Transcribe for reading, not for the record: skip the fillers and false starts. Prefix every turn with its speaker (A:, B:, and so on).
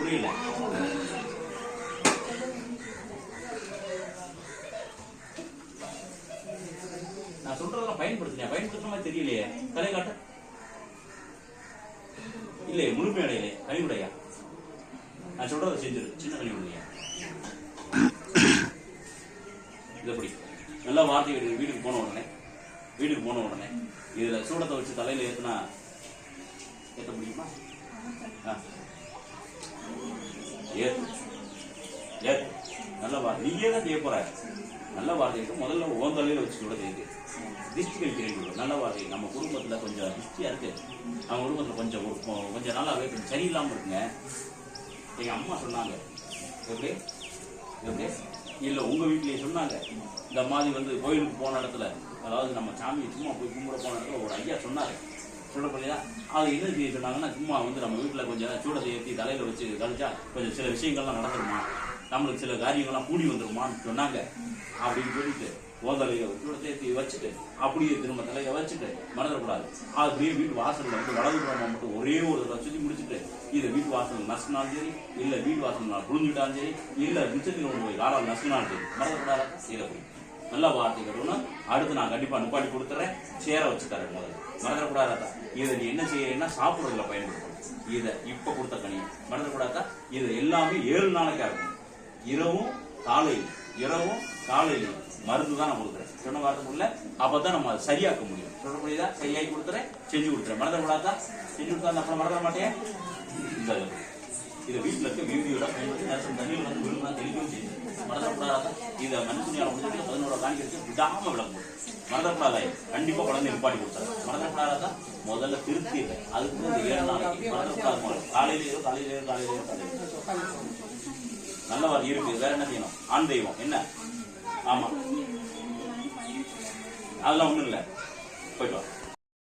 A: புரியல. நான் சொல்றதெல்லாம் பயன்படுத்துற மாதிரி தெரியலையே. தலை காட்ட இல்லையே, முழுமையடையிலே கழிவுடையா. நான் சொல்றதை செஞ்சிரு, சின்ன கழிவுடையா. இதப்படி நல்லா வார்த்தை வீட்டுக்கு போன உடனே இதுல சூடத்தை வச்சு தலையில ஏத்த முடியுமா? ஏத்து நல்ல வார்த்தை நீயே தான் செய்ய போற. நல்ல வார்த்தைக்கு முதல்ல ஓன் தலையில வச்சு கூட செய்யுது. திருஷ்டிகள் தெரியும். நல்ல வார்த்தை நம்ம குடும்பத்துல கொஞ்சம் திருஷ்டியா இருக்கு. நம்ம குடும்பத்துல கொஞ்சம் நல்லாவே கொஞ்சம் சரியில்லாம இருக்குங்க. எங்க அம்மா சொன்னாங்க, எப்படி இல்ல உங்க வீட்லயே சொன்னாங்க, இந்த மாதிரி கோயிலுக்கு போன இடத்துல, அதாவது நம்ம சாமியை சும்மா போய் கும்பிட போன இடத்துல ஒரு ஐயா சொன்னாரு. சொல்லப்படியா அது என்ன செய்ய சொன்னாங்கன்னா, சும்மா நம்ம வீட்டுல கொஞ்சம் சூடத்தை ஏற்றி தலையில வச்சு கழிச்சா கொஞ்சம் சில விஷயங்கள்லாம் நடந்துருமா, நம்மளுக்கு சில காரியங்கள்லாம் கூடி வந்துருமான்னு சொன்னாங்க. அப்படின்னு சொல்லிட்டு ஓதலையை சூடத்தை ஏற்றி வச்சுட்டு அப்படியே திரும்ப தலையை வச்சுட்டு மறந்துடக்கூடாது. அப்படியே வீட்டு வாசல்ல வலதுபுறமா மட்டும் ஒரே ஒரு சுத்தி முடிச்சுட்டு இதை வீட்டு வாசல் நசுக்கினாலும் சரி, இல்ல வீட்டு வாசல் புரிஞ்சுக்கிட்டாலும் சரி, இல்ல மிச்சத்தில் ஒன்று போய் காலால் நசுக்கினாலும் சரி மறந்துடக்கூடாது. இதை நல்ல வார்த்தை கட்டணும். அடுத்து நான் கண்டிப்பா நிப்பாட்டி கொடுத்துறேன், சேர வச்சு தரேன். முதல்ல மறந்துடக்கூடாதா. இதை நீ என்ன செய்யறேன்னா சாப்பிடுறதுல பயன்படுத்தணும். இதை இப்ப கொடுத்த கனி மறந்துடக்கூடாதா. இது எல்லாமே 7 நாளைக்கா இருக்கும். இரவும் காலையிலும் மருந்து தான் நான் கொடுக்குறேன். சொன்ன வார்த்தைக்குள்ள அப்பதான் நம்ம அதை சரியாக்க முடியும். சொல்ல முடியுதா? சரியாக்கி கொடுத்துறேன், செஞ்சு கொடுத்துறேன். மறந்துடக்கூடாதா. செஞ்சு கொடுத்தா அப்புறம் மறந்துட மாட்டேன். இந்த இதை வீட்டுல இருக்க வீடியோட தண்ணியில் விழுந்தா தெளிக்கவும் செய்யுது. மறந்துடக்கூடாதா. இதை மனுஷனியால முடிஞ்சு 11 காணிக்கிறது விடாம விளக்கும். மறந்துடக்கூடாதா. கண்டிப்பா குழந்தை நிப்பாட்டி கொடுத்தாரு. மறந்துடக்கூடாதா. முதல்ல திருத்திடுறேன். அதுக்கு இந்த 7 நாளைக்கு மறந்துடக்கூடாது. காலையிலேயோ நல்ல வார்த்தை இருக்கு. வேற என்ன செய்யணும்? ஆண் தெய்வம் என்ன? ஆமா, அதெல்லாம் ஒண்ணும் இல்லை. போயிட்டு வா.